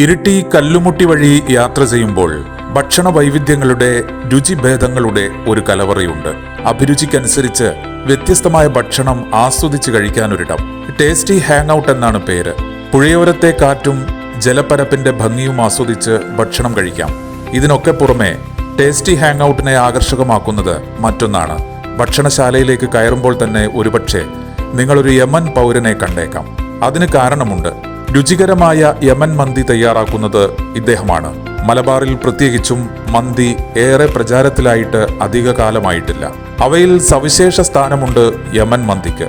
ഇരിട്ടി കല്ലുമുട്ടി വഴി യാത്ര ചെയ്യുമ്പോൾ ഭക്ഷണ വൈവിധ്യങ്ങളുടെ രുചിഭേദങ്ങളുടെ ഒരു കലവറയുണ്ട്. അഭിരുചിക്കനുസരിച്ച് വ്യത്യസ്തമായ ഭക്ഷണം ആസ്വദിച്ച് കഴിക്കാനൊരിടം. ടേസ്റ്റി ഹാങ് ഔട്ട് എന്നാണ് പേര്. പുഴയോരത്തെ കാറ്റും ജലപ്പരപ്പിന്റെ ഭംഗിയും ആസ്വദിച്ച് ഭക്ഷണം കഴിക്കാം. ഇതിനൊക്കെ പുറമെ ടേസ്റ്റി ഹാങ് ഔട്ടിനെ ആകർഷകമാക്കുന്നത് മറ്റൊന്നാണ്. ഭക്ഷണശാലയിലേക്ക് കയറുമ്പോൾ തന്നെ ഒരുപക്ഷെ നിങ്ങളൊരു യമൻ പൗരനെ കണ്ടേക്കാം. അതിന് കാരണമുണ്ട്. രുചികരമായ യമൻ മന്തി തയ്യാറാക്കുന്നത് ഇദ്ദേഹമാണ്. മലബാറിൽ പ്രത്യേകിച്ചും മന്തി ഏറെ പ്രചാരത്തിലായിട്ട് അധിക കാലമായിട്ടില്ല. അവയിൽ സവിശേഷ സ്ഥാനമുണ്ട് യമൻ മന്തിക്ക്.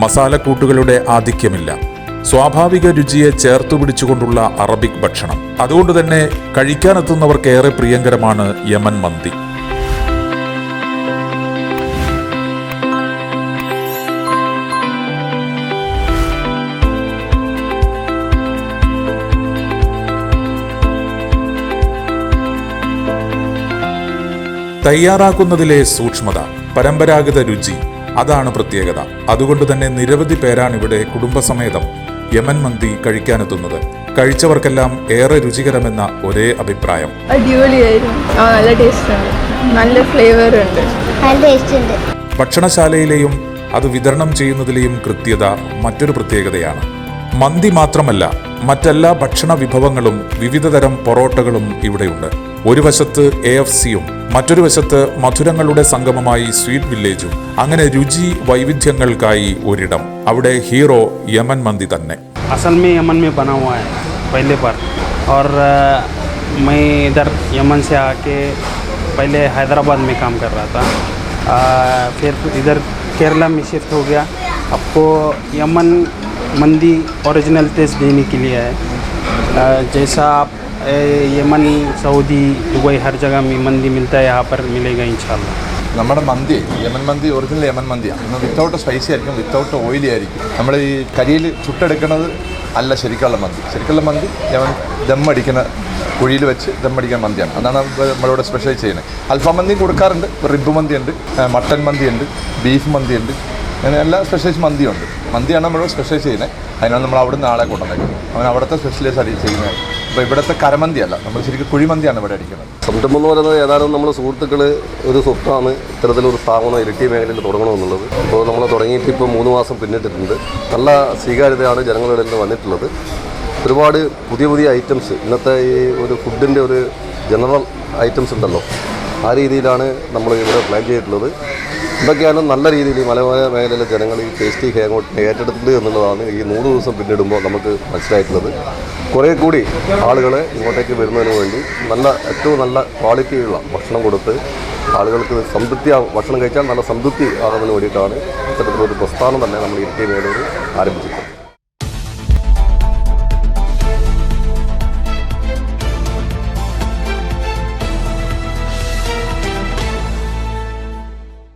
മസാലക്കൂട്ടുകളുടെ ആധിക്യമില്ല. സ്വാഭാവിക രുചിയെ ചേർത്തു പിടിച്ചുകൊണ്ടുള്ള അറബിക് ഭക്ഷണം. അതുകൊണ്ട് തന്നെ കഴിക്കാനെത്തുന്നവർക്ക് ഏറെ പ്രിയങ്കരമാണ് യമൻ മന്തി. തയ്യാറാക്കുന്നതിലെ സൂക്ഷ്മത, പരമ്പരാഗത രുചി, അതാണ് പ്രത്യേകത. അതുകൊണ്ട് തന്നെ നിരവധി പേരാണ് ഇവിടെ കുടുംബസമേതം യമൻ മന്തി കഴിക്കാനെത്തുന്നത്. കഴിച്ചവർക്കെല്ലാം ഏറെ രുചികരമെന്ന ഒരേ അഭിപ്രായം. ഭക്ഷണശാലയിലെയും അത് വിതരണം ചെയ്യുന്നതിലെയും കൃത്യത മറ്റൊരു പ്രത്യേകതയാണ്. മന്തി മാത്രമല്ല, മറ്റെല്ലാ ഭക്ഷണ വിഭവങ്ങളും വിവിധതരം പൊറോട്ടകളും ഇവിടെയുണ്ട്. ഒരു വശത്ത് AFCയും മറ്റൊരു വശത്ത് മധുരങ്ങളുടെ സംഗമമായി സ്വീറ്റ് വില്ലേജും. അങ്ങനെ രുചി വൈവിധ്യങ്ങൾക്കായി ഒരിടം. അവിടെ ഹീറോ യമൻ മന്തി തന്നെ. असल में यमन में बना हुआ है पहले बार, और मैं इधर यमन से आके पहले हैदराबाद में काम कर रहा था, फिर इधर केरला में शिफ्ट हो गया. आपको यमन मंदी ओरिजिनल टेस्ट देने के लिए है. जैसा आप यमन, सऊदी, दुबई हर जगह में मंदी मिलता है, यहाँ पर मिलेगा इंशाल्लाह. നമ്മുടെ മന്തി യമൻ മന്തി ഒറിജിനൽ യമൻ മന്തിയാണ്. ഇന്ന് വിത്തൗട്ട് സ്പൈസി ആയിരിക്കും, വിത്തൗട്ട് ഓയിലി ആയിരിക്കും. നമ്മൾ ഈ കരിയിൽ ചുട്ടെടുക്കുന്നത് അല്ല ശരിക്കുള്ള മന്തി. ശരിക്കുള്ള മന്തി യമൻ ദമ്മടിക്കുന്ന കുഴിയിൽ വെച്ച് ദമ്മടിക്കുന്ന മന്തിയാണ്. അതാണ് നമ്മളിവിടെ സ്പെഷ്യൽ ചെയ്യുന്നത്. അൽഫാം മന്തിയും കൊടുക്കാറുണ്ട്, റിബ് മന്തിയുണ്ട്, മട്ടൻ മന്തിയുണ്ട്, ബീഫ് മന്തിയുണ്ട്, അങ്ങനെ എല്ലാ സ്പെഷ്യലൈസ് മന്തിയുണ്ട്. മന്തിയാണ് നമ്മളിവിടെ സ്പെഷ്യലൈസ് ചെയ്യുന്നത്. അതിനാണ് നമ്മൾ അവിടെ നിന്ന് ആളെ കൊണ്ടുവന്നത്. അവൻ അവിടുത്തെ സ്പെഷ്യലൈസ് ആയി ചെയ്യുന്നത്. അപ്പോൾ ഇവിടുത്തെ കരമന്തിയല്ല, നമ്മൾ ശരിക്കും കുഴിമന്തിയാണ് ഇവിടെ അടിക്കുന്നത്. സംരംഭം എന്ന് പറയുന്നത് ഏതാനും നമ്മുടെ സുഹൃത്തുക്കൾ ഒരു സ്വത്താണ് ഇത്തരത്തിലൊരു സ്ഥാപനം ഇരിട്ടി മേഖലയിൽ തുടങ്ങണമെന്നുള്ളത്. അപ്പോൾ നമ്മൾ തുടങ്ങിയിട്ട് ഇപ്പോൾ 3 മാസം പിന്നിട്ടിട്ടുണ്ട്. നല്ല സ്വീകാര്യതയാണ് ജനങ്ങളുടെ നിന്ന് വന്നിട്ടുള്ളത്. ഒരുപാട് പുതിയ പുതിയ ഐറ്റംസ്, ഇന്നത്തെ ഈ ഒരു ഫുഡിൻ്റെ ഒരു ജനറൽ ഐറ്റംസ് ഉണ്ടല്ലോ, ആ രീതിയിലാണ് നമ്മൾ ഇവിടെ പ്ലാൻ ചെയ്തിട്ടുള്ളത്. ഇതൊക്കെയാണ് നല്ല രീതിയിൽ മലബാർ മേഖലയിലെ ജനങ്ങൾ ഈ ടേസ്റ്റി ഹാങ് ഔട്ട് ഏറ്റെടുത്തിട്ടുണ്ട് എന്നുള്ളതാണ് ഈ 100 ദിവസം പിന്നിടുമ്പോൾ നമുക്ക് മനസ്സിലായിട്ടുള്ളത്. കുറേ കൂടി ആളുകളെ ഇങ്ങോട്ടേക്ക് വരുന്നതിന് വേണ്ടി ഏറ്റവും നല്ല ക്വാളിറ്റിയുള്ള ഭക്ഷണം കൊടുത്ത് ആളുകൾക്ക് ഭക്ഷണം കഴിച്ചാൽ നല്ല സംതൃപ്തി ആകുന്നതിന് വേണ്ടിയിട്ടാണ് ഇത്തരത്തിലൊരു പ്രസ്ഥാനം തന്നെ നമ്മൾ ഇരിട്ടി മേഖലയിൽ ആരംഭിച്ചിട്ടുള്ളത്.